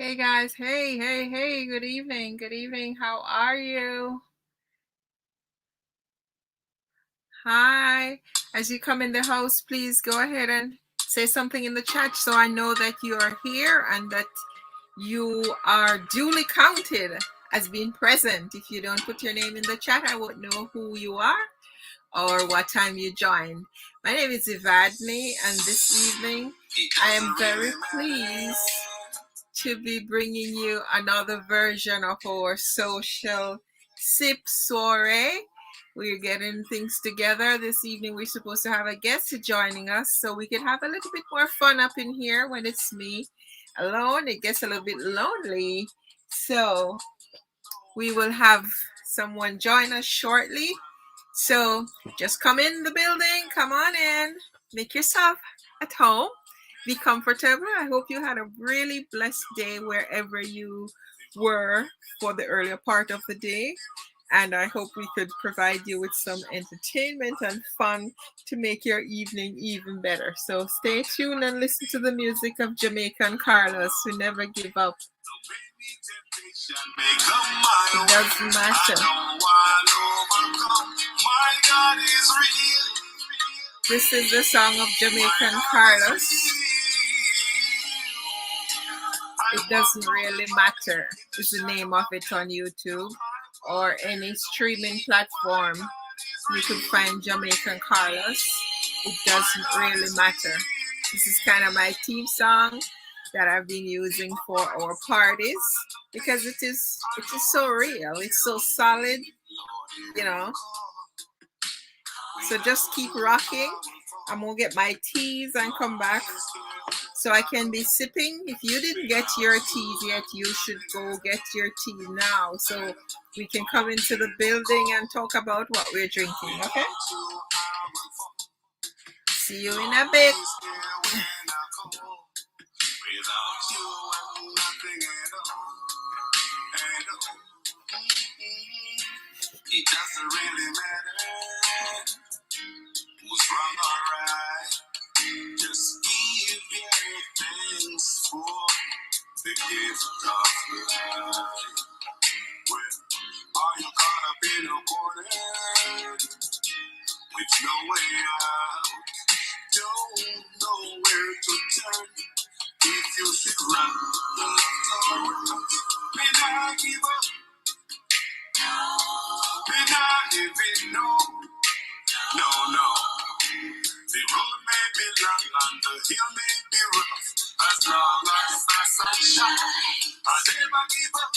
Hey guys, hey, good evening, how are you? Hi, as you come in the house, please go ahead and say something in the chat so I know that you are here and that you are duly counted as being present. If you don't put your name in the chat, I won't know who you are or what time you joined. My name is Evadne, and this evening I am very pleased to be bringing you another version of our social sip soiree. We're getting things together. This evening we're supposed to have a guest joining us so we can have a little bit more fun up in here. When it's me alone, it gets a little bit lonely. So we will have someone join us shortly. So just come in the building, come on in, make yourself at home, be comfortable. I hope you had a really blessed day wherever you were for the earlier part of the day. And I hope we could provide you with some entertainment and fun to make your evening even better. So stay tuned and listen to the music of Jamaican Carlos, who never give up. It doesn't matter. This is the song of Jamaican Carlos. It doesn't really matter is the name of it on YouTube or any streaming platform. You could find Jamaican Carlos. It doesn't really matter. This is kind of my theme song that I've been using for our parties because it is so real. It's so solid, you know. So just keep rocking. I'm gonna get my teas and come back so I can be sipping. If you didn't get your teas yet, you should go get your tea now so we can come into the building and talk about what we're drinking, okay? See you in a bit. It doesn't really matter who's wrong or right. Just give your thanks for the gift of life. Well, are you caught up in a corner with no way out? Don't know where to turn. If you should run the love tower, may not give up. May not give it, no. The road may be long and the hill may be rough. As long as the sun shines, I'll never give up.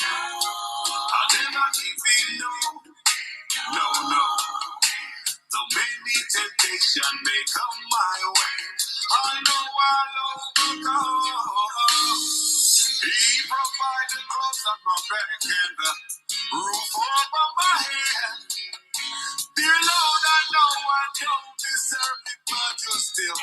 I'll never give in, no. Though many temptation may come my way, I know I'll overcome. He provided clothes on my back and the roof over my head. Dear Lord, I know I don't deserve it, but you still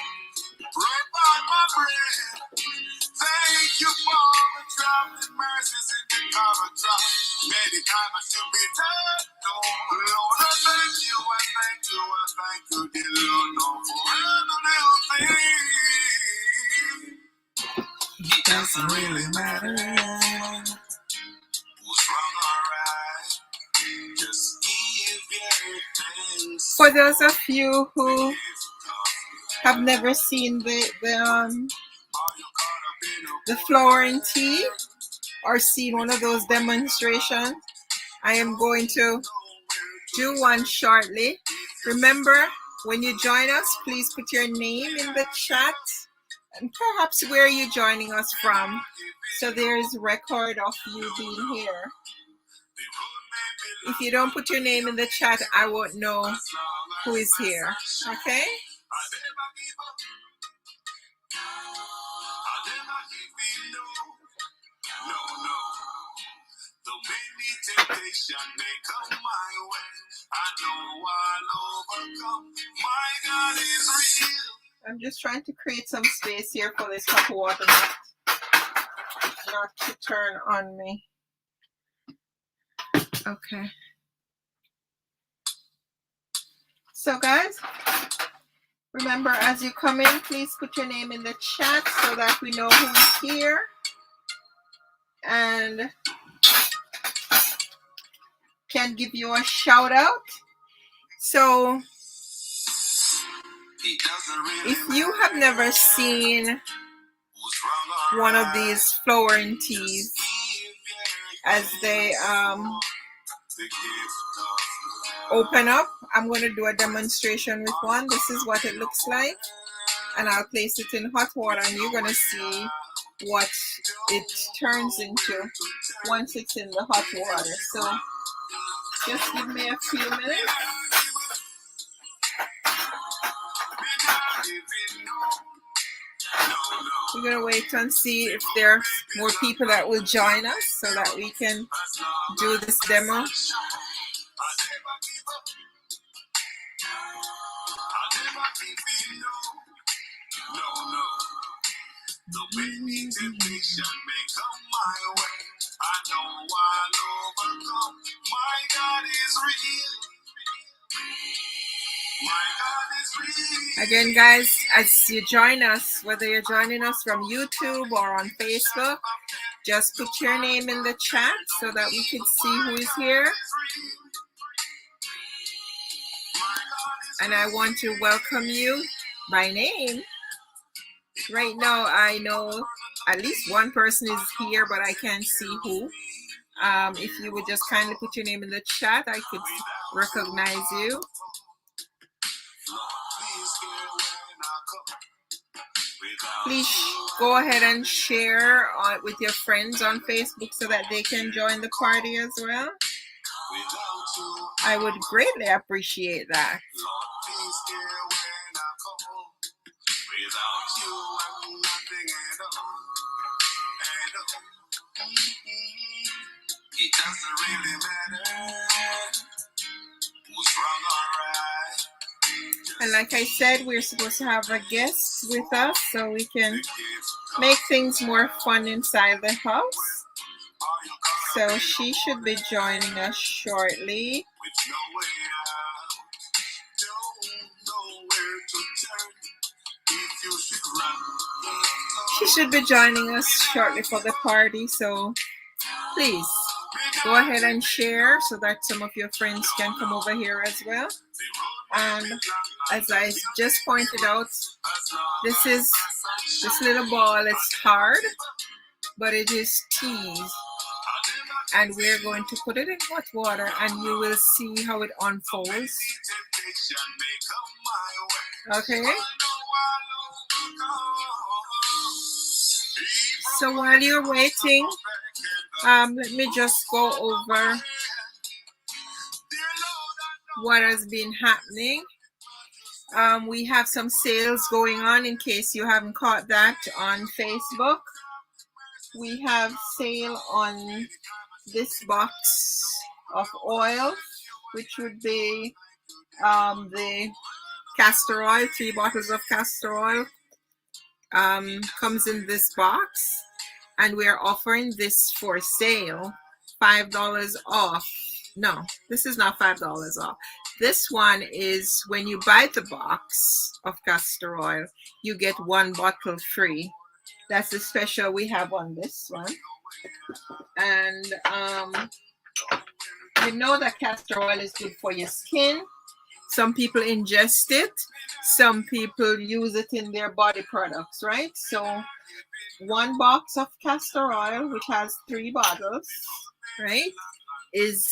provide my bread. Thank you for the traveling mercies in the cover drop. Many times I should be dead. No, Lord, I thank you, dear Lord, no, for every little thing. It doesn't really matter who's wrong or right. Just give your thanks. For those of you who have never seen the flowering tea or seen one of those demonstrations, I am going to do one shortly. Remember, when you join us, please put your name in the chat and perhaps where you're joining us from, so there's record of you being here. If you don't put your name in the chat, I won't know who is here, okay? Though many temptation may come my way, I know I'll overcome. My God is real. I'm just trying to create some space here for this cup of water not to turn on me. Okay. So guys, remember as you come in, please put your name in the chat so that we know who is here. and can give you a shout out. So if you have never seen one of these flowering teas as they open up, I'm going to do a demonstration with one. This is what it looks like, and I'll place it in hot water, and you're going to see what it turns into once it's in the hot water. So just give me a few minutes. We're going to wait and see if there are more people that will join us so that we can do this demo. Again, guys, as you join us, whether you're joining us from YouTube or on Facebook, just put your name in the chat so that we can see who is here. And I want to welcome you by name. Right now, I know at least one person is here, but I can't see who. If you would just kindly put your name in the chat, I could recognize you. Please go ahead and share with your friends on Facebook so that they can join the party as well. I would greatly appreciate that. It doesn't really matter who's wrong or right. And like I said, we're supposed to have a guest with us so we can make things more fun inside the house. So she should be joining us shortly. She should be joining us shortly for the party, so please go ahead and share so that some of your friends can come over here as well. And as I just pointed out, this little ball is hard, but it is teas. And we're going to put it in hot water and you will see how it unfolds. Okay? So while you're waiting, let me just go over what has been happening. We have some sales going on in case you haven't caught that on Facebook. We have sale on this box of oil, which would be the castor oil, 3 bottles of castor oil. Comes in this box, and we are offering this for sale, $5 off. No, this is not $5 off. This one is when you buy the box of castor oil, you get 1 bottle free. That's the special we have on this one. And you know that castor oil is good for your skin. Some people ingest it. Some people use it in their body products, right? So 1 box of castor oil, which has 3 bottles, right, is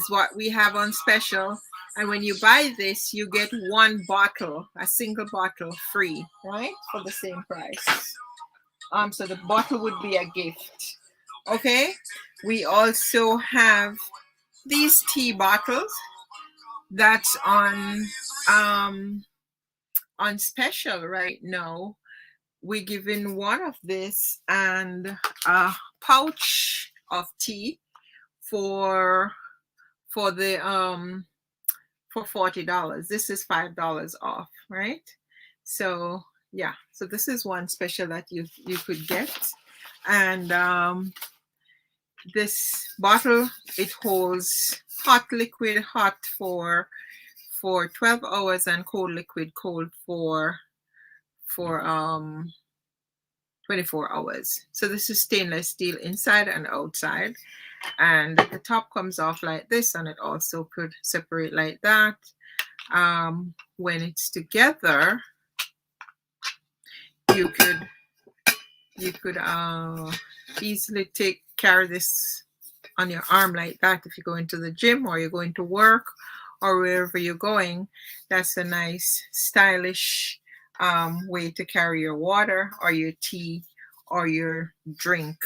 what we have on special. And when you buy this, you get 1 bottle, a single bottle free, right, for the same price. So the bottle would be a gift. Okay. We also have these tea bottles that's on special right now. We're giving 1 of this and a pouch of tea for $40. This is $5 off, right? So yeah, so this is one special that you could get. And this bottle, it holds hot liquid hot for 12 hours and cold liquid cold for 12 24 hours. So this is stainless steel inside and outside, and the top comes off like this, and it also could separate like that. When it's together, you could easily carry this on your arm like that if you go into the gym or you're going to work or wherever you're going. That's a nice stylish way to carry your water or your tea or your drink.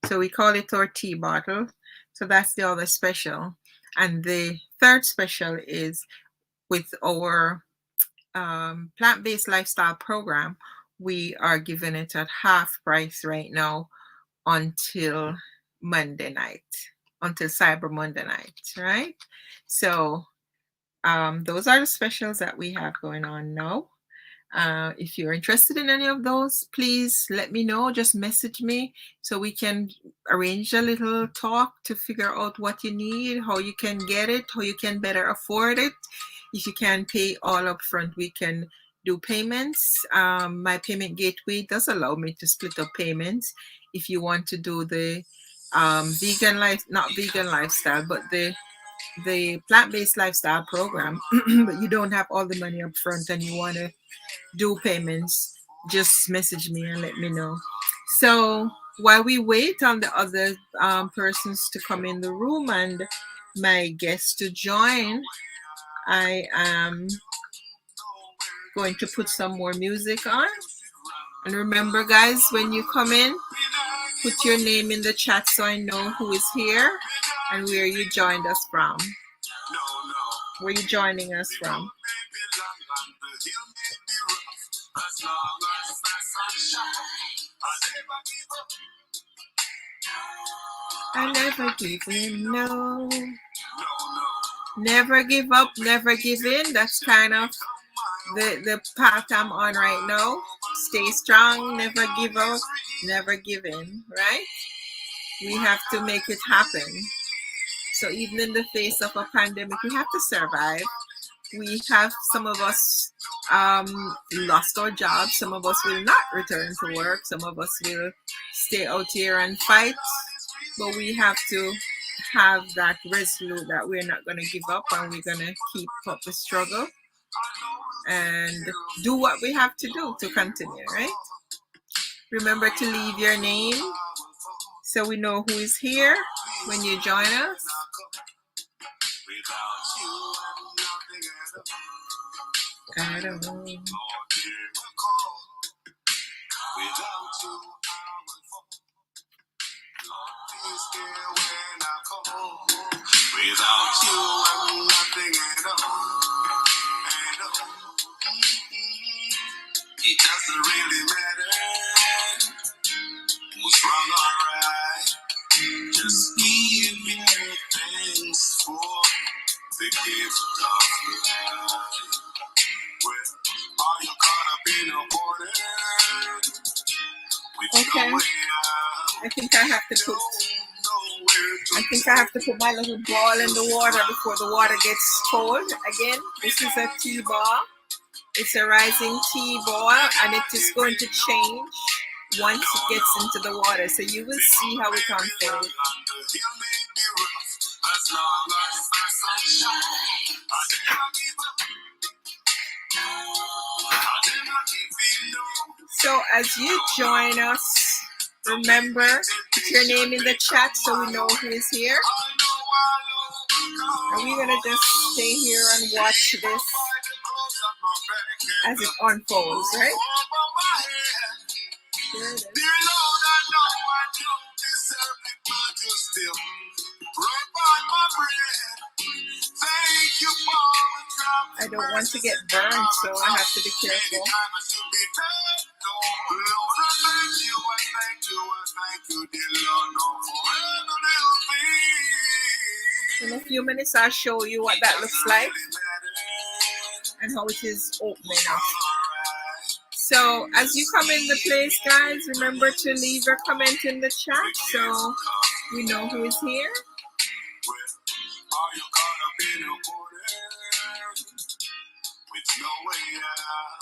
So we call it our tea bottle. So that's the other special. And the third special is with our plant-based lifestyle program. We are giving it at half price right now until Monday night, until Cyber Monday night, right? So those are the specials that we have going on now. If you're interested in any of those, please let me know. Just message me so we can arrange a little talk to figure out what you need, how you can get it, how you can better afford it. If you can pay all up front, we can do payments. My payment gateway does allow me to split up payments. If you want to do the vegan life, not vegan lifestyle, but the plant-based lifestyle program, but you don't have all the money up front and you want to do payments, just message me and let me know. So while we wait on the other persons to come in the room and my guests to join, I am going to put some more music on. And remember, guys, when you come in, put your name in the chat so I know who is here and where you joined us from. Where you joining us from? I never give in, no. Never give up, never give in. That's kind of the path I'm on right now. Stay strong, never give up, never give in, right? We have to make it happen. So even in the face of a pandemic, we have to survive. We have, some of us lost our jobs. Some of us will not return to work. Some of us will stay out here and fight. But we have to have that resolute that we're not going to give up and we're going to keep up the struggle and do what we have to do to continue, right? Remember to leave your name so we know who is here when you join us. I don't know. Without you, I'm nothing at all. It doesn't really matter who's wrong or right. Just give me thanks for the gift of life. Well, are you caught up in a corner with no way out? I think I have to put my little ball in the water before the water gets cold. Again, this is a tea ball. It's a rising tea ball, and it is going to change once it gets into the water. So you will see how it unfolds. So as you join us, remember, put your name in the chat so we know who is here. And we're going to just stay here and watch this as it unfolds, right? Here it is. I don't want to get burned, so I have to be careful. In a few minutes, I'll show you what that looks like and how it is opening up. So as you come in the place, guys, remember to leave your comment in the chat so we know who is here. With no way out,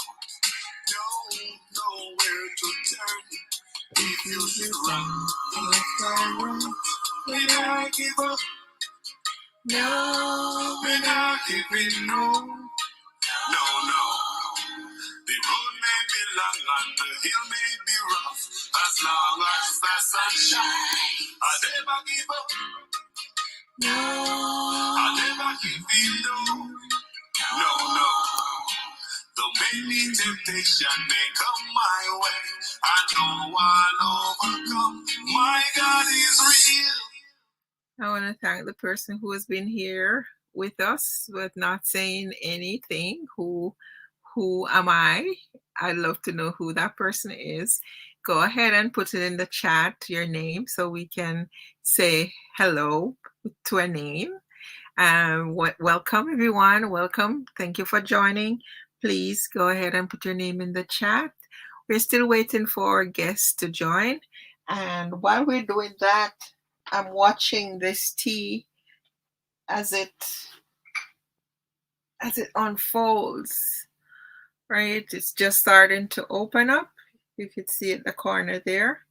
don't know where to turn. If you should run, let's run. When I give up, no, when I give in, no. No, no. The road may be long and the hill may be rough. As long as the sun shines, I never give up. No, I never give in, no. No, no. Though many temptation may come my way, I know I'll overcome. My God is real. I want to thank the person who has been here with us but not saying anything. Who am I? I'd love to know who that person is. Go ahead and put it in the chat, your name, so we can say hello to a name. Welcome everyone. Welcome. Thank you for joining. Please go ahead and put your name in the chat. We're still waiting for guests to join. And while we're doing that, I'm watching this tea as it unfolds. Right? It's just starting to open up. You can see at the corner there.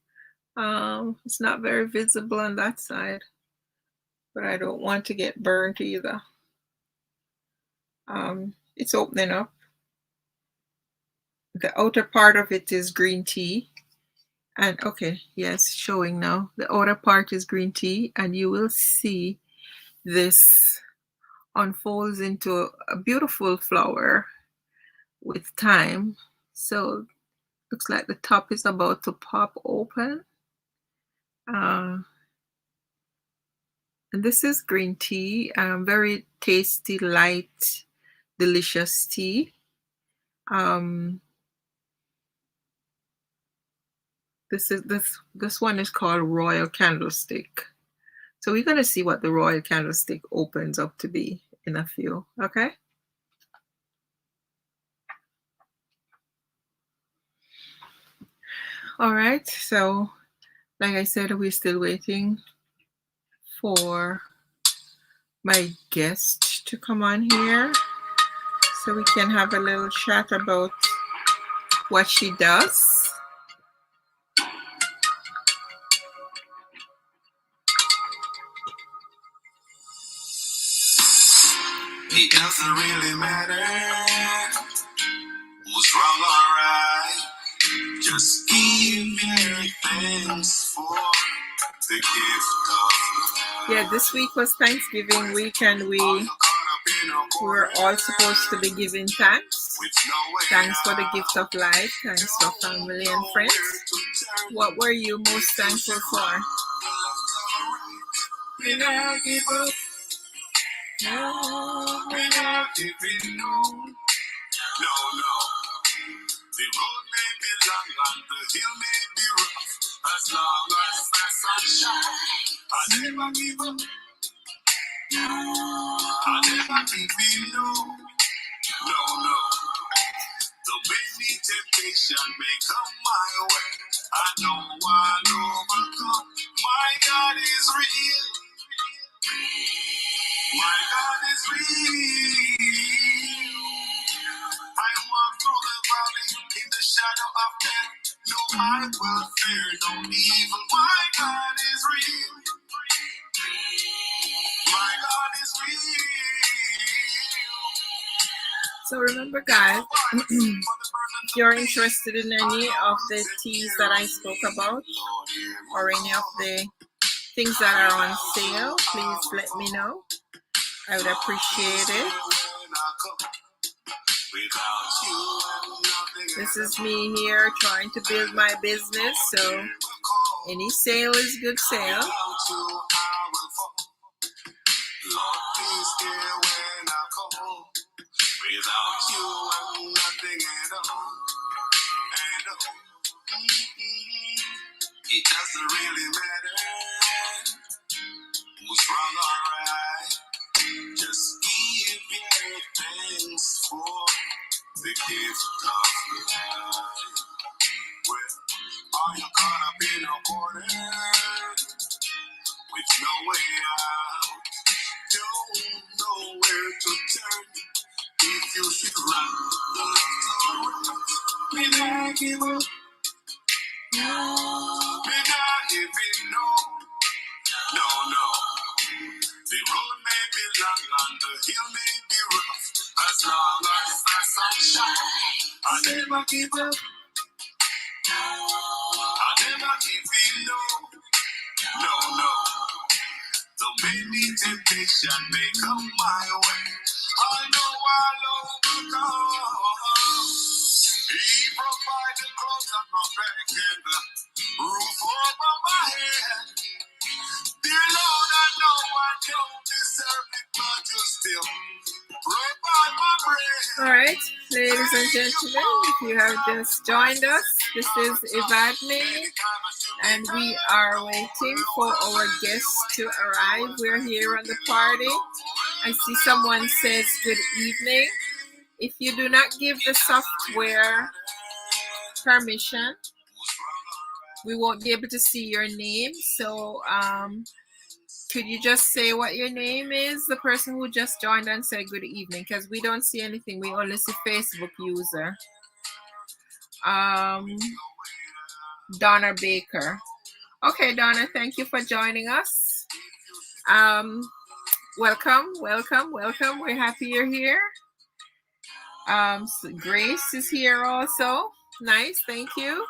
It's not very visible on that side, but I don't want to get burnt either. It's opening up. The outer part of it is green tea. And okay, yes, showing now. The outer part is green tea, and you will see this unfolds into a beautiful flower with time. So looks like the top is about to pop open. And this is green tea, very tasty, light, delicious tea. This one is called Royal Candlestick. So we're going to see what the Royal Candlestick opens up to be in a few, okay? All right, so like I said, we're still waiting for my guest to come on here so we can have a little chat about what she does. It doesn't really matter who's wrong or right. Just give your thanks for the gift of life. Yeah, this week was Thanksgiving week, and we're all supposed to be giving thanks. Thanks for the gift of life. Thanks for family and friends. What were you most thankful for? When I give up, no, when I give in, no, no. The road may be long and the hill may be rough. As long as the sun shines, I never give up. I never give in, no. Though many temptation may come my way, I know I'll overcome. My God is real. My God is real. I walk through the valley in the shadow of death. No, I will fear no evil. My God is real. My God is real. So remember, guys, if you're interested in any of the teas that I spoke about, or any of the things that are on sale, please let me know. I would appreciate it. This is me here trying to build my business, so any sale is good sale. Without you, I'm nothing at all. It doesn't really matter who's wrong or right. Just give your thanks for the gift of life. Well, are you caught up in a corner with no way out? Don't know where to turn. If you should run, the left or right, when I give up, no, You may be rough as long as the sun shines. I never give up. I never give in. No, no, no. Though many temptation may come my way, I know I'll overcome. He provided clothes on my back and the roof over my head. Dear Lord, I know I don't deserve it, but you still provide my bread. All right, ladies and gentlemen, if you have just joined us, this is Evadne, and we are waiting for our guests to arrive. We're here on the party. I see someone says good evening. If you do not give the software permission, we won't be able to see your name. So could you just say what your name is, the person who just joined and said good evening, because we don't see anything. We only see Facebook user. Donna Baker. Okay, Donna, thank you for joining us. Welcome, welcome, welcome. We're happy you're here. So Grace is here also. Nice, thank you.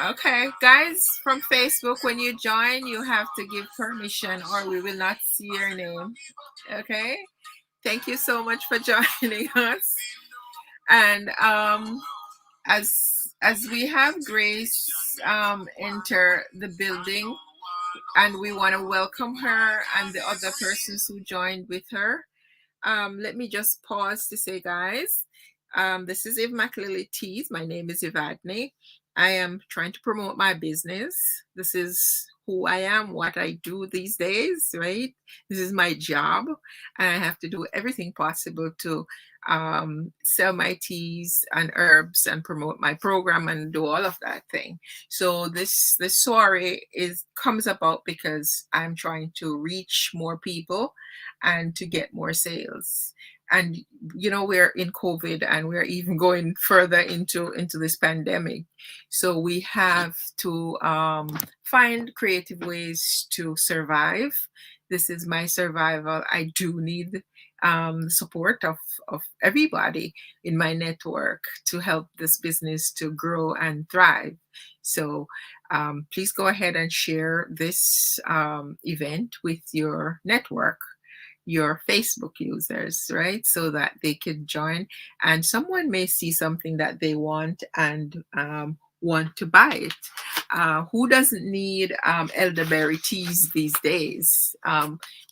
Okay, guys from Facebook, when you join, you have to give permission or we will not see your name. Okay, thank you so much for joining us. And as we have Grace enter the building, and we want to welcome her and the other persons who joined with her. Let me just pause to say, guys, this is McLilley Teas. My name is Evadne. I am trying to promote my business. This is who I am, what I do these days, right? This is my job, and I have to do everything possible to sell my teas and herbs and promote my program and do all of that thing. So this soiree comes about because I'm trying to reach more people and to get more sales. And you know, we're in COVID and we're even going further into this pandemic. So we have to find creative ways to survive. This is my survival. I do need support of everybody in my network to help this business to grow and thrive. So please go ahead and share this event with your network, your Facebook users, right? So that they could join, and someone may see something that they want and want to buy it. Who doesn't need elderberry teas these days?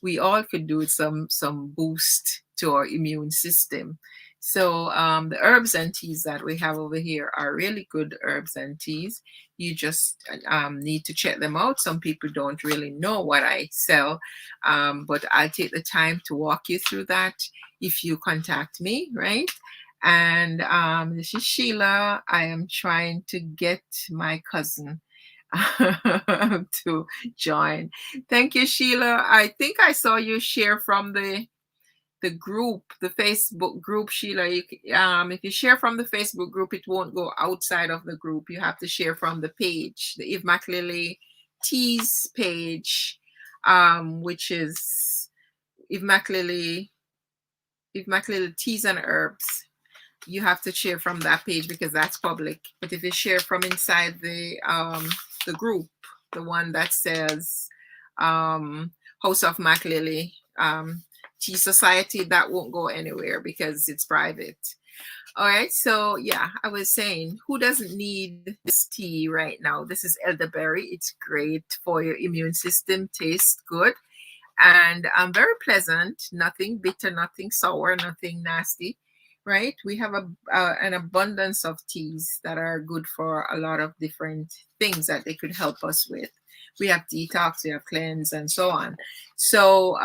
We all could do some boost to our immune system. So the herbs and teas that we have over here are really good herbs and teas. You just need to check them out. Some people don't really know what I sell, but I'll take the time to walk you through that if you contact me, right? And this is Sheila. I am trying to get my cousin to join. Thank you, Sheila. I think I saw you share from the group, the Facebook group, Sheila. If you share from the Facebook group, it won't go outside of the group. You have to share from the page, the Eve McLilley Teas page, which is Eve McLilley Teas and Herbs. You have to share from that page because that's public. But if you share from inside the group, the one that says House of McLilley Tea Society, that won't go anywhere because it's private. All right, so yeah, I was saying, who doesn't need this tea right now? This is elderberry. It's great for your immune system, tastes good, and very pleasant. Nothing bitter, nothing sour, nothing nasty, right? We have an abundance of teas that are good for a lot of different things that they could help us with. We have detox, we have cleanse, and so on. So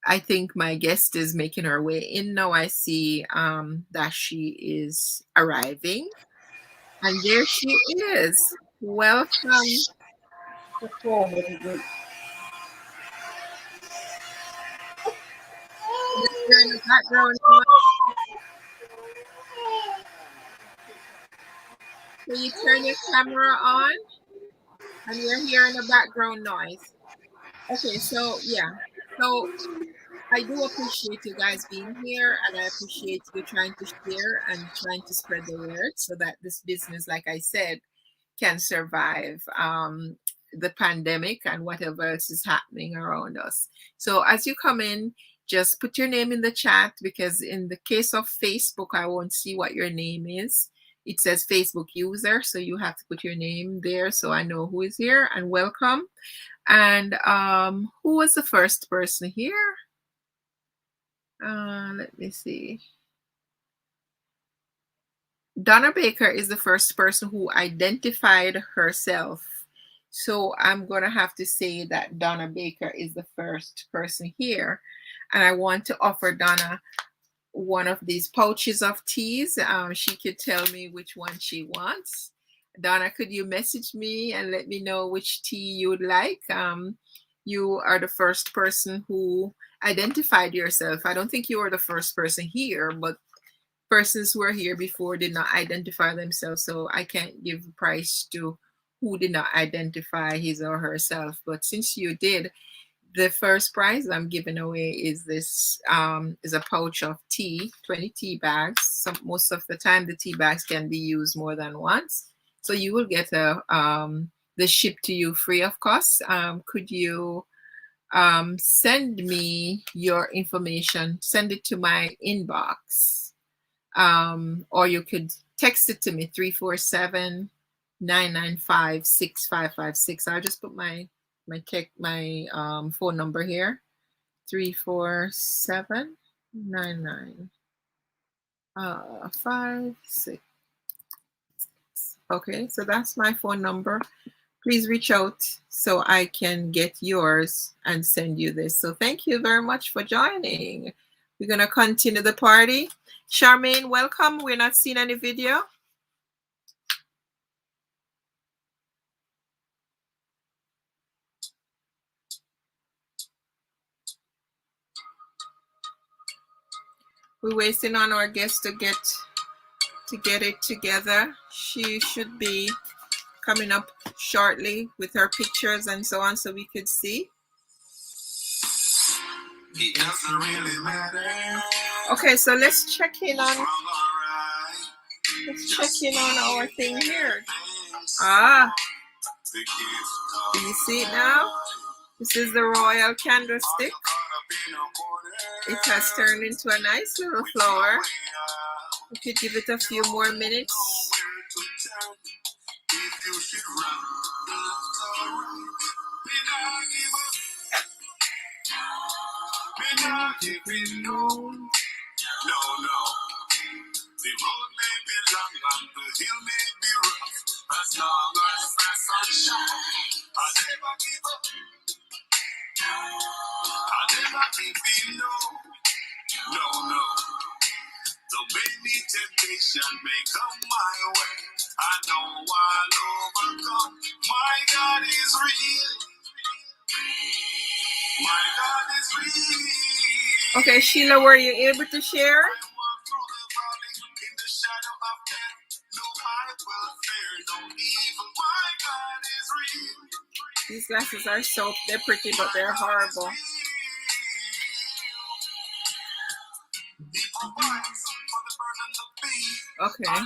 I think my guest is making her way in now. I see that she is arriving. And there she is. Welcome. You're in the background. So you turn your camera on and we're hearing a background noise. Okay, so yeah. So I do appreciate you guys being here, and I appreciate you trying to share and trying to spread the word so that this business, like I said, can survive the pandemic and whatever else is happening around us. So as you come in, just put your name in the chat, because in the case of Facebook, I won't see what your name is. It says Facebook user, so you have to put your name there so I know who is here, and welcome. And who was the first person here? Let me see. Donna Baker is the first person who identified herself. So I'm going to have to say that Donna Baker is the first person here. And I want to offer Donna one of these pouches of teas. She could tell me which one she wants. Donna, could you message me and let me know which tea you would like? You are the first person who identified yourself. I don't think you were the first person here, but persons who were here before did not identify themselves, so I can't give a price to who did not identify his or herself. But since you did, the first prize I'm giving away is this is a pouch of tea, 20 tea bags. Most of the time the tea bags can be used more than once, so you will get a the ship to you free of cost. Could you send me your information, send it to my inbox, or you could text it to me, 347-995-6556. I'll just put my phone number here, 347-995-66. Okay, so that's my phone number. Please reach out so I can get yours and send you this. So thank you very much for joining. We're going to continue the party. Charmaine, welcome. We're not seeing any video. We're waiting on our guest to get it together. She should be coming up shortly with her pictures and so on, so we could see. It doesn't really matter. Okay, so let's check in on our thing here. Do you see it now? This is the royal candlestick. It has turned into a nice little flower. We could give it a few more minutes. The road may be long and the hill may be rough. As long as the sun shines, I never give up. I never give in, no. Though many temptation may come my way, I know I'll overcome. My God is real. My God is real. Okay, Sheila, were you able to share? These glasses are so, they're pretty, but they're horrible. Okay.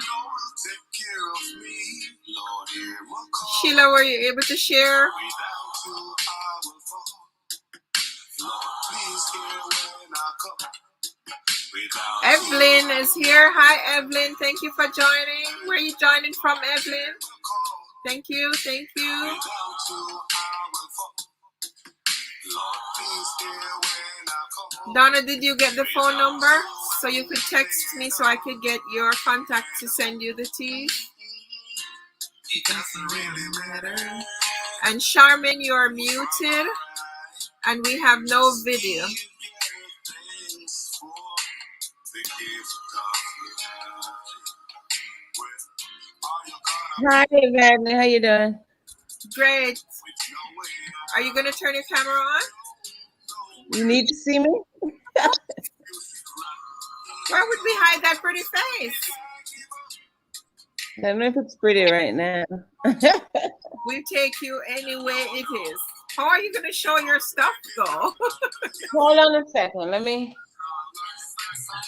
Sheila, were you able to share? Evelyn is here. Hi, Evelyn. Thank you for joining. Where are you joining from, Evelyn? Thank you. Thank you. Donna, did you get the phone number so you could text me so I could get your contact to send you the tea? It doesn't really matter. And Charmin, you're muted and we have no video. Hi, Evan. How you doing? Great. Are you going to turn your camera on? You need to see me? Why would we hide that pretty face? I don't know if it's pretty right now. We take you any way it is. How are you going to show your stuff, though? Hold on a second. Let me.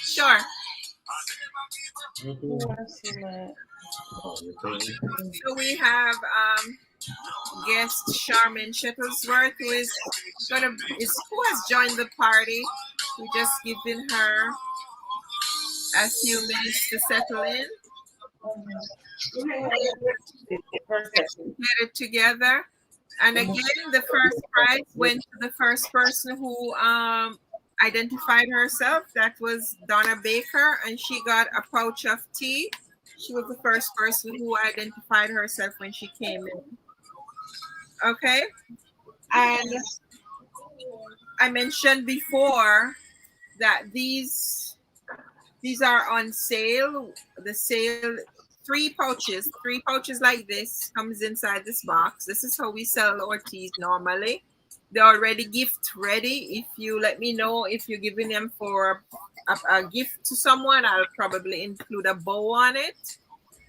Sure. See my... So we have guest Charmin Shuttlesworth, who has joined the party. We just given her a few minutes to settle in. Get it together. And again, the first prize went to the first person who identified herself. That was Donna Baker, and she got a pouch of tea. She was the first person who identified herself when she came in. Okay. And I mentioned before that these are on sale. The sale, three pouches like this comes inside this box. This is how we sell our teas normally. They're already gift ready. If you let me know if you're giving them for a gift to someone, I'll probably include a bow on it.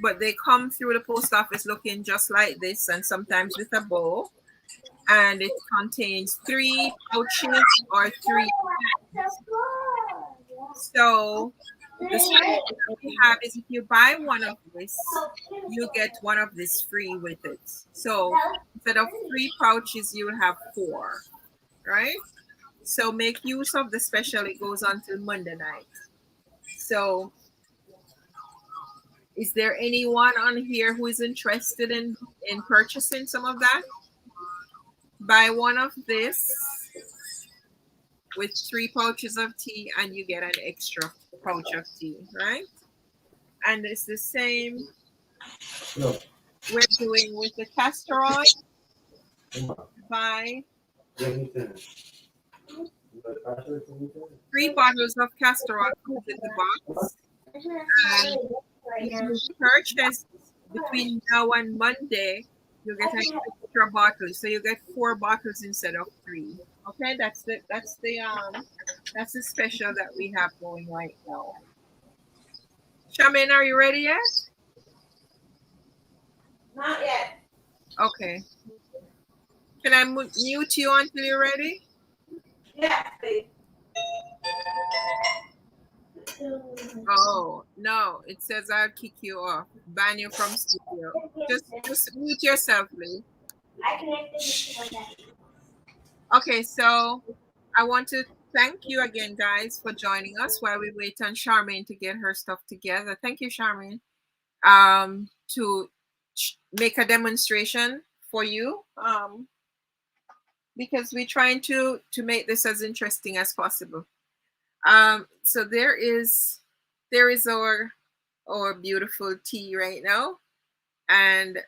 But they come through the post office looking just like this, and sometimes with a bow. And it contains 3 pouches or 3 packs. So the strategy that we have is if you buy one of this, you get one of this free with it. So instead of 3 pouches, you will have 4, right? So make use of the special. It goes on till Monday night. So is there anyone on here who is interested in purchasing some of that? Buy one of this with 3 pouches of tea and you get an extra pouch of tea, right? And it's the same we're doing with the castor oil. Buy 3 bottles of castor oil comes in the box. And if you purchase between now and Monday, you get an extra bottle. So you get 4 bottles instead of 3. Okay, that's the special that we have going right now. Charmaine, are you ready yet? Not yet. Okay. Can I mute you until you're ready? Yeah, please. Oh no, it says I'll kick you off, ban you from studio. Just mute yourself, please. I connected it to my dad. Okay, so I want to thank you again, guys, for joining us while we wait on Charmaine to get her stuff together. Thank you, Charmaine, to make a demonstration for you, because we're trying to make this as interesting as possible. So there is our beautiful tea right now, and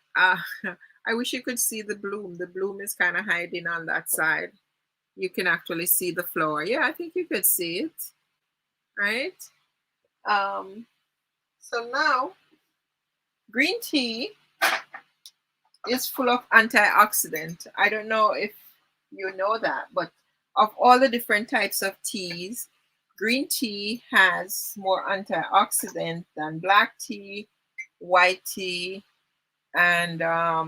I wish you could see the bloom. The bloom is kind of hiding on that side. You can actually see the flower. Yeah, I think you could see it, right? So now, green tea is full of antioxidant. I don't know if you know that, but of all the different types of teas, green tea has more antioxidant than black tea, white tea, and all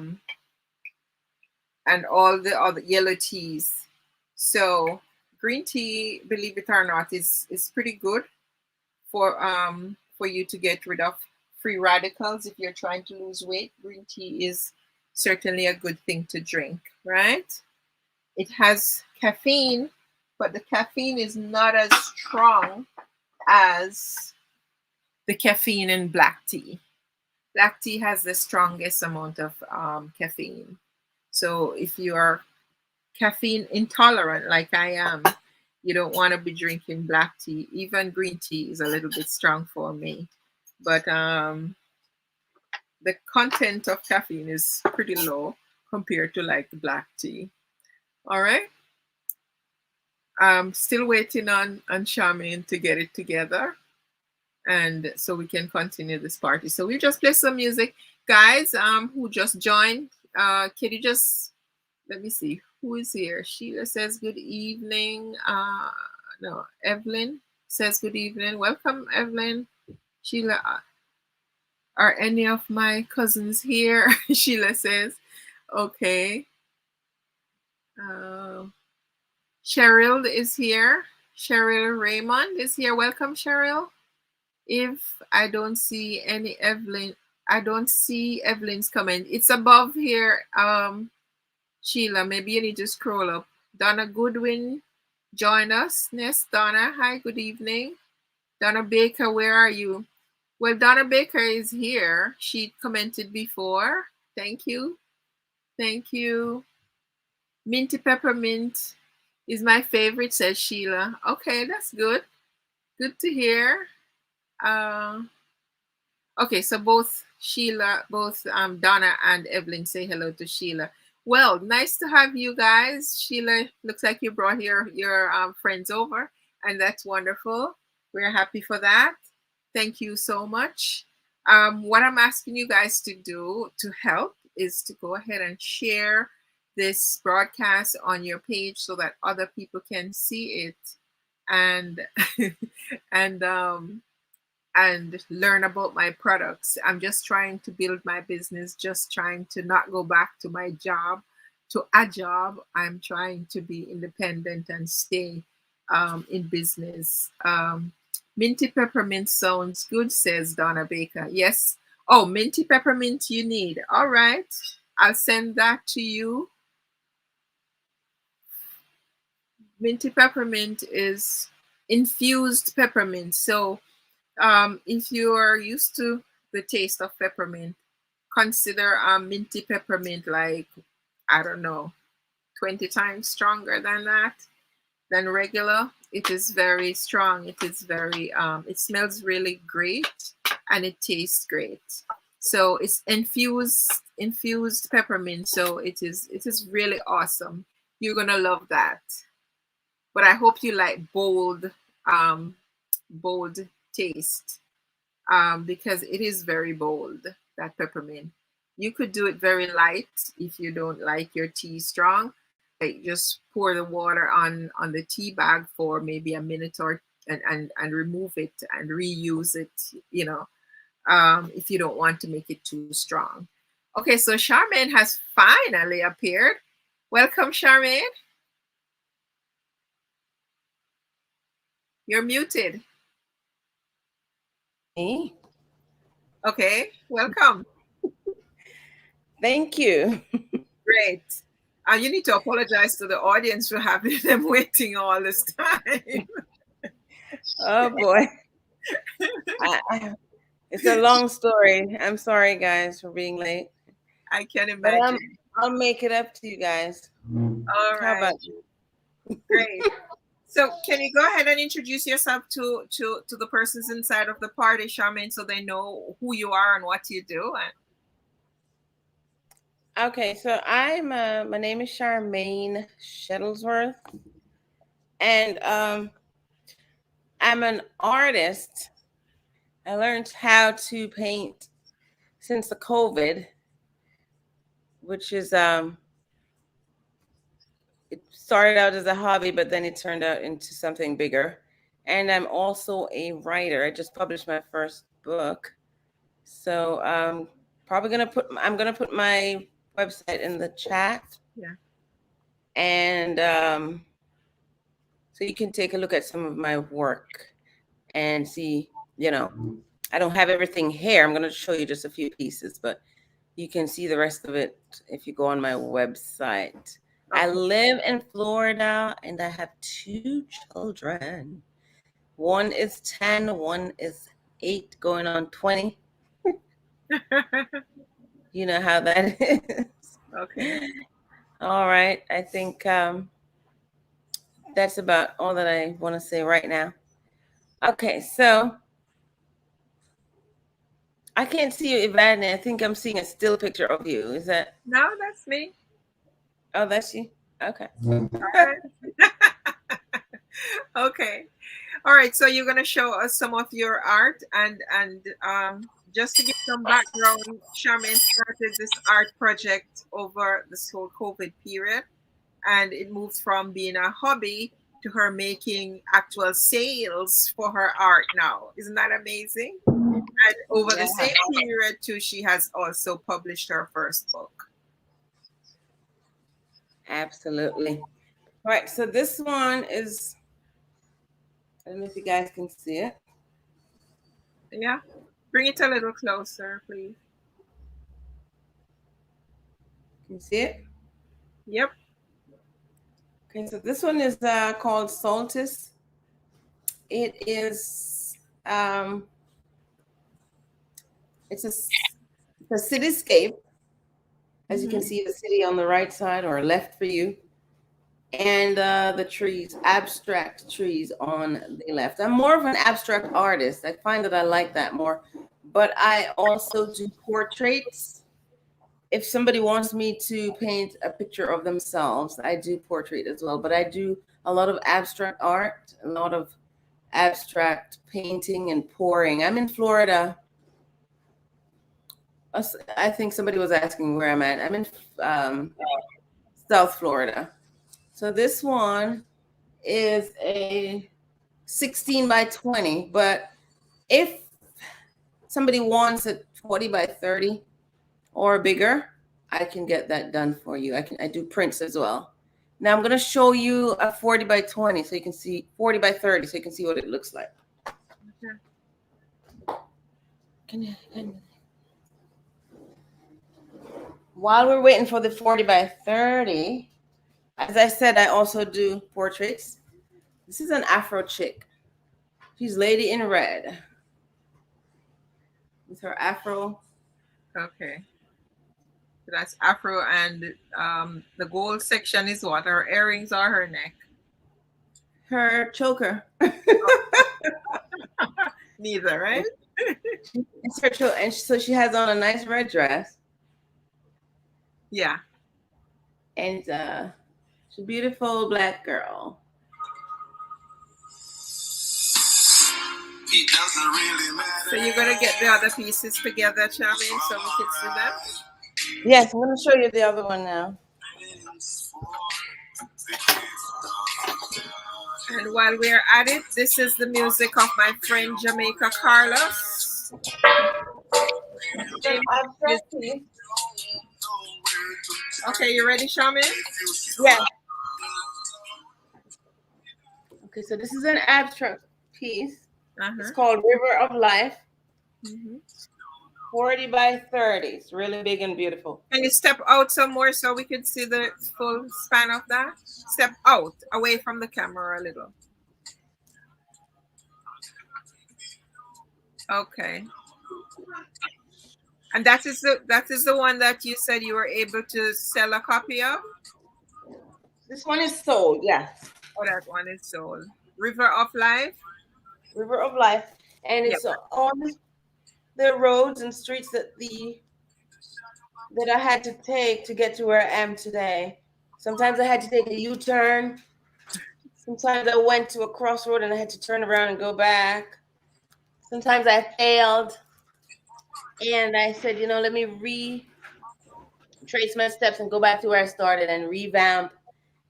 the other yellow teas. So green tea, believe it or not, is pretty good for you to get rid of free radicals if you're trying to lose weight. Green tea is certainly a good thing to drink, right? It has caffeine, but the caffeine is not as strong as the caffeine in black tea. Black tea has the strongest amount of caffeine. So if you are caffeine intolerant like I am, you don't want to be drinking black tea. Even green tea is a little bit strong for me. But the content of caffeine is pretty low compared to like black tea. All right. I'm still waiting on Charmaine to get it together, and so we can continue this party. So we just play some music. Guys who just joined, can you just let me see who is here? Sheila says good evening. No, Evelyn says good evening. Welcome, Evelyn. Sheila, are any of my cousins here? Sheila says, okay. Uh, Cheryl is here. Cheryl Raymond is here. Welcome, Cheryl. If I don't see any Evelyn, I don't see Evelyn's comment. It's above here. Sheila, maybe you need to scroll up. Donna Goodwin, join us. Yes, Donna. Hi, good evening. Donna Baker, where are you? Well, Donna Baker is here. She commented before. Thank you. Thank you. Minty Peppermint is my favorite, says Sheila. Okay, that's good. Good to hear. Okay, so both Donna and Evelyn say hello to Sheila. Well, nice to have you guys. Sheila, looks like you brought your friends over, and that's wonderful. We're happy for that. Thank you so much. What I'm asking you guys to do to help is to go ahead and share this broadcast on your page so that other people can see it and and and learn about my products. I'm just trying to build my business, just trying to not go back to my job, to a job. I'm trying to be independent and stay in business. Minty Peppermint sounds good, says Donna Baker. Yes. Oh, Minty Peppermint you need. All right. I'll send that to you. Minty Peppermint is infused peppermint. So if you are used to the taste of peppermint, consider minty peppermint like, I don't know, 20 times stronger than that, than regular. It is very strong. It is very, it smells really great and it tastes great. So it's infused peppermint. So it is really awesome. You're gonna love that. But I hope you like bold taste because it is very bold, that peppermint. You could do it very light if you don't like your tea strong. Like just pour the water on the tea bag for maybe a minute or and remove it and reuse it, if you don't want to make it too strong. Okay, so Charmaine has finally appeared. Welcome, Charmaine. You're muted. Me? Okay, welcome. Thank you. Great. You need to apologize to the audience for having them waiting all this time. Oh boy. It's a long story. I'm sorry, guys, for being late. I can But imagine. I'll make it up to you guys. All How right. about you? Great. So can you go ahead and introduce yourself to the persons inside of the party, Charmaine, so they know who you are and what you do? Okay, so my name is Charmaine Shuttlesworth, and I'm an artist. I learned how to paint since the COVID, which is it started out as a hobby, but then it turned out into something bigger. And I'm also a writer. I just published my first book, so I'm gonna put my website in the chat. Yeah. And so you can take a look at some of my work and see. I don't have everything here. I'm gonna show you just a few pieces, but you can see the rest of it if you go on my website. I live in Florida and I have 2 children. One is 10, one is 8, going on 20. You know how that is. Okay. All right. I think that's about all that I want to say right now. Okay, so I can't see you, Ivana. I think I'm seeing a still picture of you. Is that? No, that's me. Oh, that's you. Okay. All right. Okay. All right. So you're gonna show us some of your art and just to give some background, Charmaine started this art project over this whole COVID period, and it moved from being a hobby to her making actual sales for her art now. Isn't that amazing? And over the same period too, she has also published her first book. Absolutely. All right, so this one is, I don't know if you guys can see it. Yeah. Bring it a little closer, please. Can you see it? Yep. Okay, so this one is called Solstice. It is, it's a cityscape. As you can Mhm. see, the city on the right side or left for you, and the trees, abstract trees on the left. I'm more of an abstract artist. I find that I like that more, but I also do portraits. If somebody wants me to paint a picture of themselves, I do portrait as well, but I do a lot of abstract art, a lot of abstract painting and pouring. I'm in Florida. I think somebody was asking where I'm at. I'm in South Florida. So this one is a 16 by 20, but if somebody wants it 40 by 30 or bigger, I can get that done for you. I do prints as well. Now I'm going to show you a 40 by 20 so you can see 40 by 30 so you can see what it looks like. Okay. While we're waiting for the 40 by 30, as I said, I also do portraits. This is an Afro chick. She's Lady in Red with her Afro. Okay. So that's Afro, and the gold section is what? Her earrings or her neck? Her choker. Neither, right? It's her choker. And so she has on a nice red dress. Yeah. And she's a beautiful black girl. It doesn't really matter. So you're gonna get the other pieces together, Charmaine, so we can see them. Yes, I'm going to show you the other one now. And while we're at it, this is the music of my friend Jamaica Carlos. Okay, you ready, Charmaine? Yeah. Okay, so this is an abstract piece. It's called River of Life. 40 by 30. It's really big and beautiful. Can you step out some more so we can see the full span of that? Step out, away from the camera a little. Okay. And that is the one that you said you were able to sell a copy of? This one is sold, yes. Oh, that one is sold. River of Life? River of Life. And it's on the roads and streets that I had to take to get to where I am today. Sometimes I had to take a U-turn. Sometimes I went to a crossroad and I had to turn around and go back. Sometimes I failed. And I said, let me retrace my steps and go back to where I started and revamp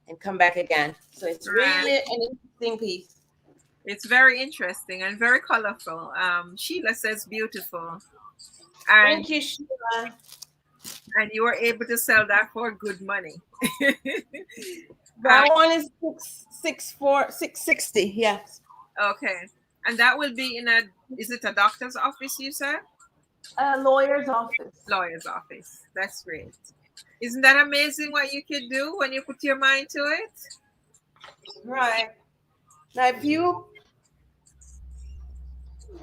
and come back again. So it's really an interesting piece. It's very interesting and very colorful. Sheila says beautiful. And, thank you, Sheila. And you were able to sell that for good money. That one is $660. Yes. Okay. And that will be is it a doctor's office, you said? A lawyer's office. Lawyer's office. That's great. Isn't that amazing what you could do when you put your mind to it? Right. Now, if you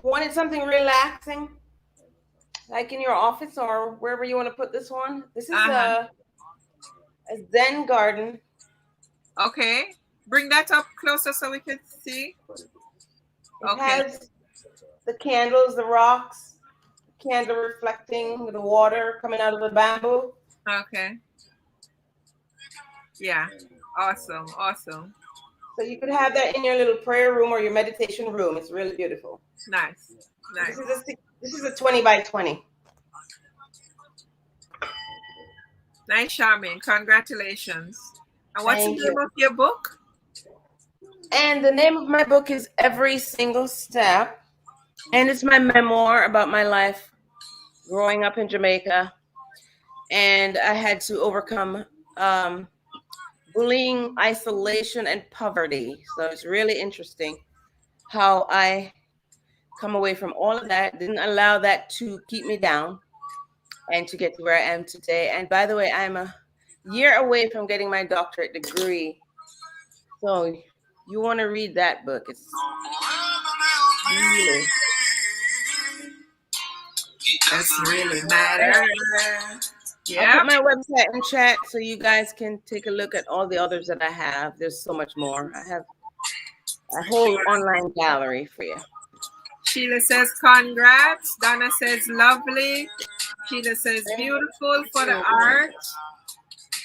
wanted something relaxing, like in your office or wherever you want to put this one, this is a Zen Garden. Okay. Bring that up closer so we can see. It has the candles, the rocks, the candle reflecting the water coming out of the bamboo. Okay. Yeah. Awesome. Awesome. So you could have that in your little prayer room or your meditation room. It's really beautiful. Nice. Nice. This is a 20 by 20. Nice, Charmaine. Congratulations. And what's the name of your book? And the name of my book is Every Single Step. And it's my memoir about my life growing up in Jamaica. And I had to overcome bullying, isolation, and poverty. So it's really interesting how I come away from all of that, didn't allow that to keep me down and to get to where I am today. And by the way, I'm a year away from getting my doctorate degree. So you want to read that book. It's really That's really matter. I'll Yeah. put my website in chat so you guys can take a look at all the others that I have. There's so much more. I have a whole online gallery for you. Sheila says congrats. Donna says lovely. Sheila says beautiful for the art.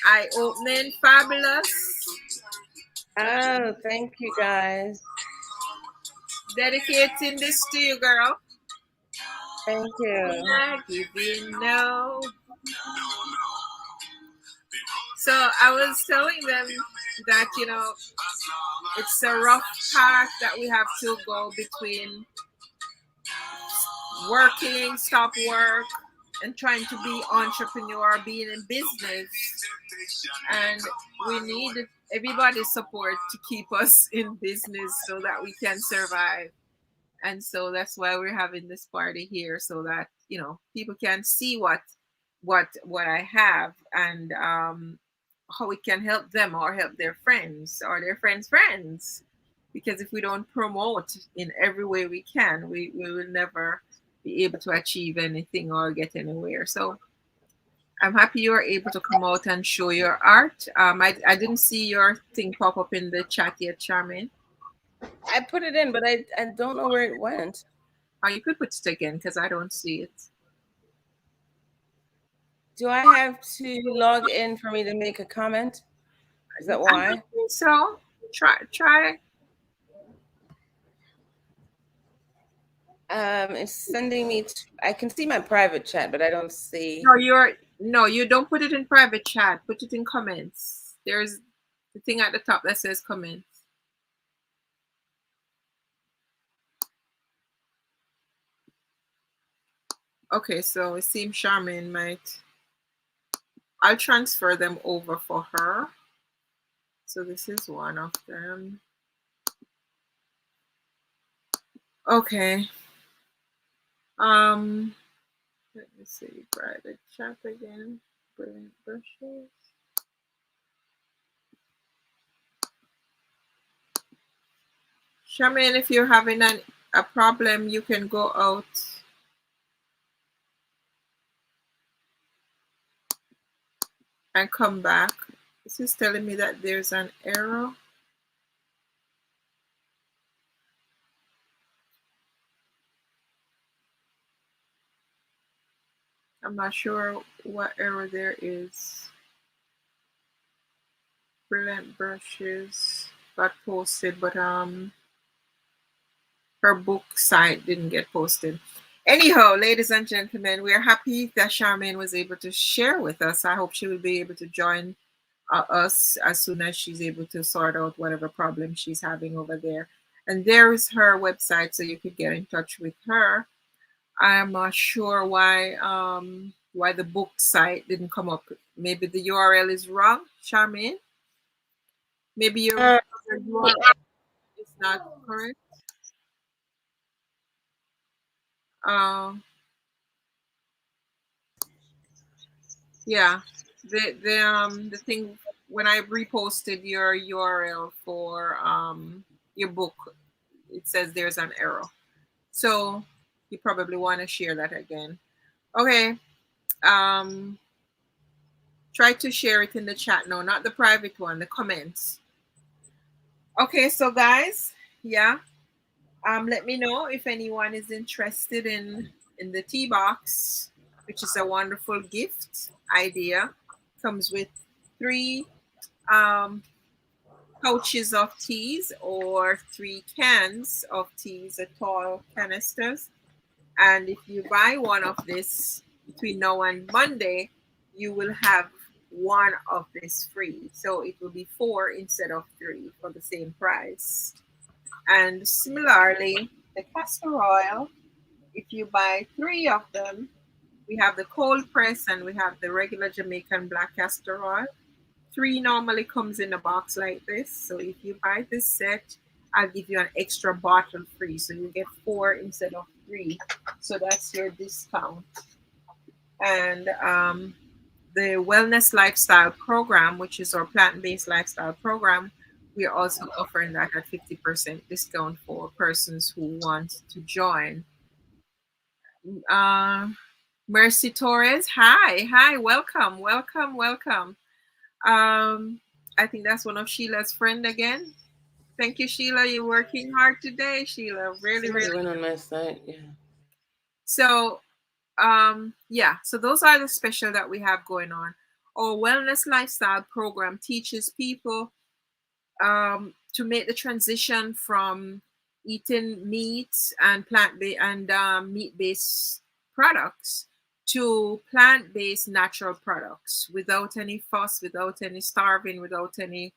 Eye-opening, fabulous. Oh, thank you guys. Dedicating this to you, girl. Thank you. Yeah, giving no. So I was telling them that, you know, it's a rough path that we have to go between working, stop work, and trying to be entrepreneur, being in business. And we need everybody's support to keep us in business so that we can survive. And so that's why we're having this party here, so that, you know, people can see what I have, and how it can help them or help their friends or their friends. Because if we don't promote in every way we can, we will never be able to achieve anything or get anywhere. So I'm happy you were able to come out and show your art. I didn't see your thing pop up in the chat yet, Charmaine. I put it in, but I don't know where it went. Oh, you could put it again because I don't see it. Do I have to log in for me to make a comment? Is that why? I don't think so. Try. It's sending me to, I can see my private chat, but I don't see. No, you don't put it in private chat. Put it in comments. There's the thing at the top that says comments. Okay, so it seems Charmaine might. I'll transfer them over for her. So this is one of them. Okay. Let me see. Private chat again. Brilliant brushes. Charmaine, if you're having a problem, you can go out. And come back. This is telling me that there's an error. I'm not sure what error there is. Brilliant brushes got posted, but her book site didn't get posted. Anyhow, ladies and gentlemen, we are happy that Charmaine was able to share with us. I hope she will be able to join us as soon as she's able to sort out whatever problem she's having over there. And there is her website, so you could get in touch with her. I'm not sure why the book site didn't come up. Maybe the URL is wrong, Charmaine. Maybe your URL is not correct. Yeah, the thing when I reposted your URL for your book, it says there's an error. So you probably want to share that again. Okay. Try to share it in the chat. No, not the private one, the comments. Okay, so guys, yeah. Let me know if anyone is interested in the tea box, which is a wonderful gift idea. Comes with 3 pouches of teas or 3 cans of teas, a tall canisters. And if you buy one of this between now and Monday, you will have 1 of this free. So it will be 4 instead of 3 for the same price. And similarly, the castor oil, if you buy 3 of them, we have the cold press and we have the regular Jamaican black castor oil. 3 normally comes in a box like this. So if you buy this set, I'll give you an extra bottle free. So you get 4 instead of 3. So that's your discount. And the Wellness Lifestyle Program, which is our plant-based lifestyle program, we are also offering that at 50% discount for persons who want to join. Uh, Mercy Torres, hi, welcome, welcome, welcome. I think that's one of Sheila's friend again. Thank you, Sheila. You're working hard today, Sheila. Really, Somebody really. went on my site. Yeah. So, yeah. So those are the special that we have going on. Our wellness lifestyle program teaches people to make the transition from eating meat and plant-based and meat-based products to plant-based natural products without any fuss, without any starving, without any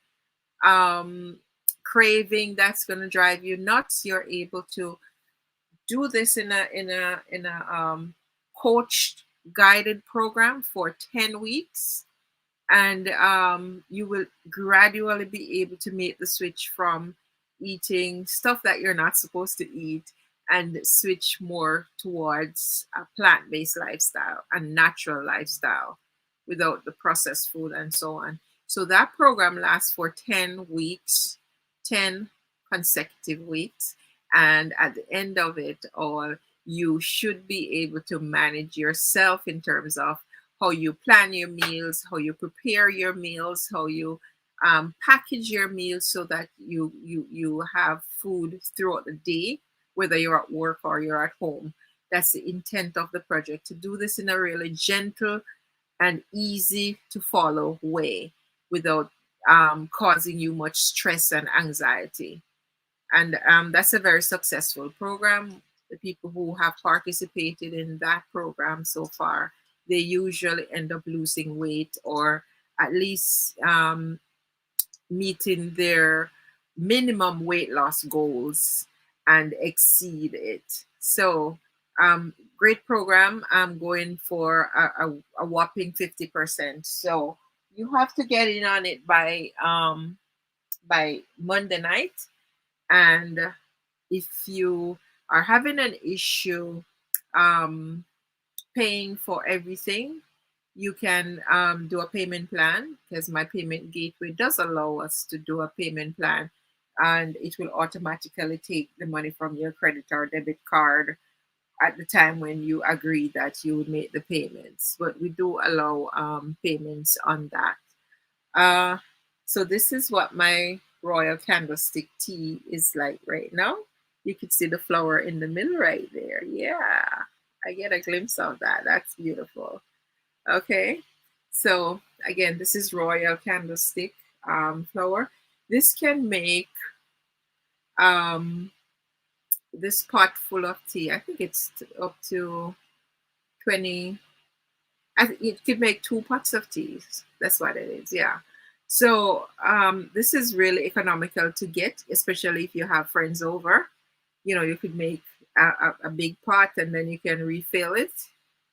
um, craving that's going to drive you nuts. You're able to do this in a coached guided program for 10 weeks, and you will gradually be able to make the switch from eating stuff that you're not supposed to eat and switch more towards a plant-based lifestyle and natural lifestyle without the processed food and so on. So that program lasts for 10 weeks, 10 consecutive weeks, and at the end of it all, you should be able to manage yourself in terms of how you plan your meals, how you prepare your meals, how you package your meals so that you have food throughout the day, whether you're at work or you're at home. That's the intent of the project, to do this in a really gentle and easy to follow way without causing you much stress and anxiety. And that's a very successful program. The people who have participated in that program so far, they usually end up losing weight or at least meeting their minimum weight loss goals and exceed it. So, great program. I'm going for a whopping 50%. So you have to get in on it by Monday night. And if you are having an issue um, paying for everything, you can do a payment plan, because my payment gateway does allow us to do a payment plan, and it will automatically take the money from your credit or debit card at the time when you agree that you would make the payments. But we do allow payments on that. Uh, so this is what my royal candlestick tea is like right now. You could see the flower in the middle right there. Yeah, I get a glimpse of that. That's beautiful. Okay, so again, this is royal candlestick flower. This can make um, this pot full of tea. I think it's up to 20. I think it could make 2 pots of tea. That's what it is. Yeah. So this is really economical to get, especially if you have friends over. You know, you could make a big pot and then you can refill it,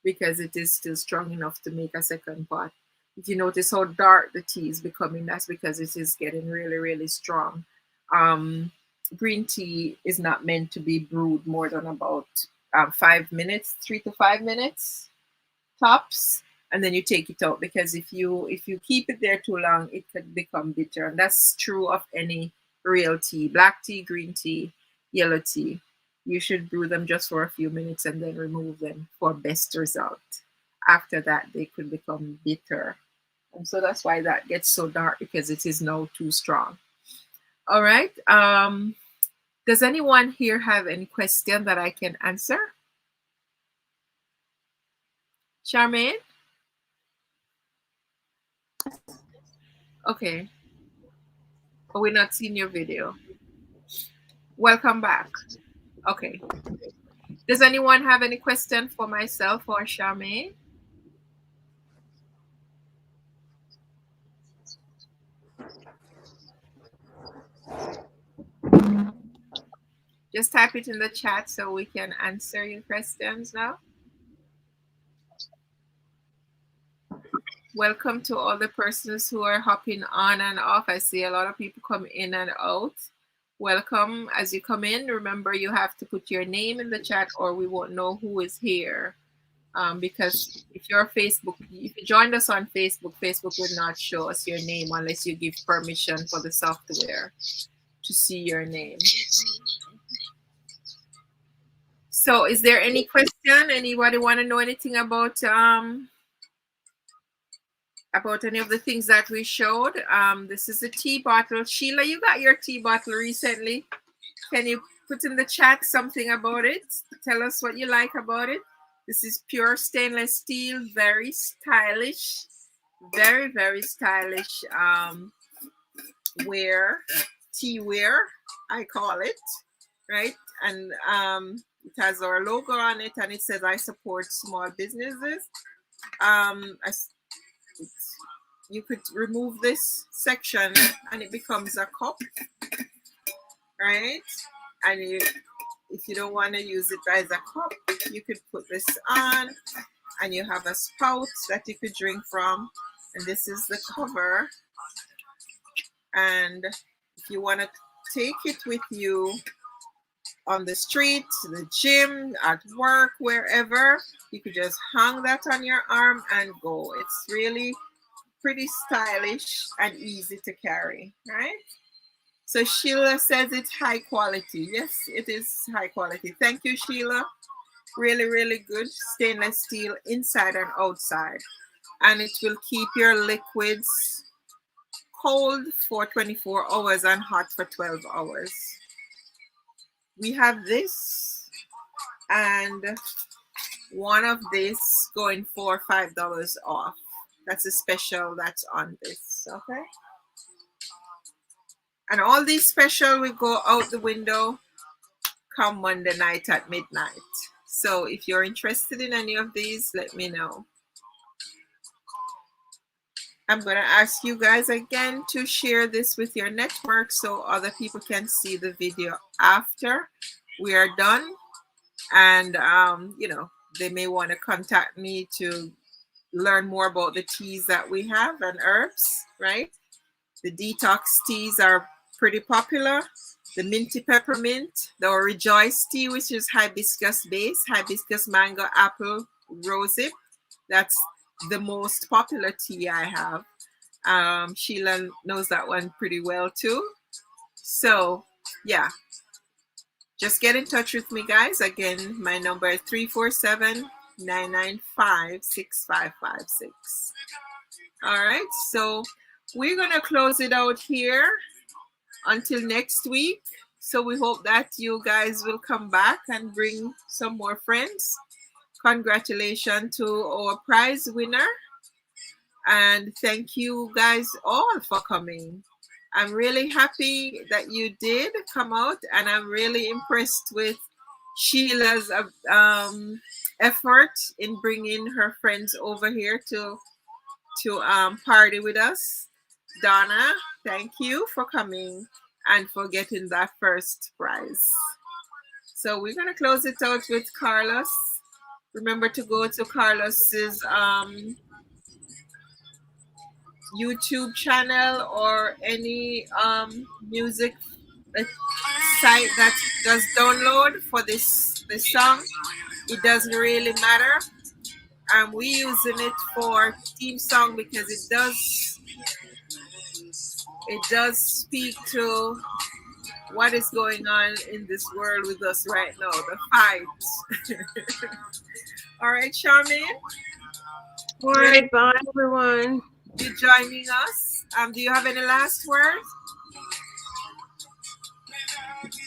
because it is still strong enough to make a second pot. If you notice how dark the tea is becoming, that's because it is getting really, really strong. Um, Green tea is not meant to be brewed more than about 5 minutes, 3 to 5 minutes tops, and then you take it out, because if you keep it there too long, it could become bitter, and that's true of any real tea: black tea, green tea, yellow tea. You should brew them just for a few minutes and then remove them for best result. After that, they could become bitter, and so that's why that gets so dark, because it is now too strong. All right. Does anyone here have any question that I can answer? Charmaine? Okay. Oh, we're not seeing your video. Welcome back. Okay. Does anyone have any question for myself or Charmaine? Just type it in the chat so we can answer your questions now. Welcome to all the persons who are hopping on and off. I see a lot of people come in and out. Welcome. As you come in, remember you have to put your name in the chat or we won't know who is here. Because if you're if you joined us on Facebook, Facebook would not show us your name unless you give permission for the software to see your name. So is there any question? Anybody want to know anything about any of the things that we showed? This is a tea bottle. Sheila, you got your tea bottle recently. Can you put in the chat something about it? Tell us what you like about it. This is pure stainless steel, very stylish, very, very stylish tea wear, I call it, right? And it has our logo on it and it says, I support small businesses. You could remove this section and it becomes a cup, right? And if you don't want to use it as a cup, you could put this on and you have a spout that you could drink from. And this is the cover. And if you want to take it with you on the street, the gym, at work, wherever, you could just hang that on your arm and go. It's really pretty stylish and easy to carry, right? So Sheila says it's high quality. Yes, it is high quality. Thank you, Sheila. Really, really good stainless steel inside and outside. And it will keep your liquids cold for 24 hours and hot for 12 hours. We have this and one of this going for $5 off. That's a special that's on this, okay? And all these special will go out the window come Monday night at midnight. So if you're interested in any of these, let me know. I'm going to ask you guys again to share this with your network so other people can see the video after we are done. And, you know, they may want to contact me to learn more about the teas that we have and herbs, right? The detox teas are pretty popular. The Minty Peppermint, the Rejoice tea, which is hibiscus base, hibiscus, mango, apple, rosehip. That's the most popular tea I have. Sheila knows that one pretty well too. So yeah, just get in touch with me, guys. Again, my number is 347-995-6556. All right, so we're gonna close it out here until next week. So we hope that you guys will come back and bring some more friends. Congratulations to our prize winner. And thank you guys all for coming. I'm really happy that you did come out, and I'm really impressed with Sheila's effort in bringing her friends over here to party with us. Donna, thank you for coming and for getting that first prize. So we're going to close it out with Carlos. Remember to go to Carlos's YouTube channel or any music site that does download for this song. It doesn't really matter. We using it for theme song because it does speak to what is going on in this world with us right now, the fight. All right, Charmaine. All right, bye everyone. You joining us? Do you have any last words?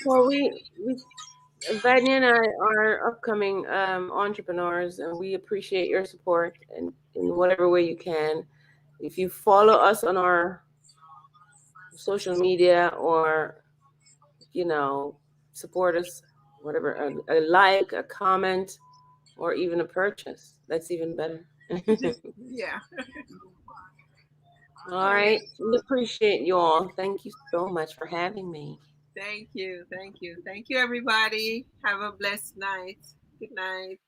Well, Vanya and I are upcoming entrepreneurs, and we appreciate your support in whatever way you can. If you follow us on our social media or, you know, support us, whatever, a like, a comment, or even a purchase, that's even better. Yeah. All right. We appreciate you all. Thank you so much for having me. Thank you. Thank you. Thank you, everybody. Have a blessed night. Good night.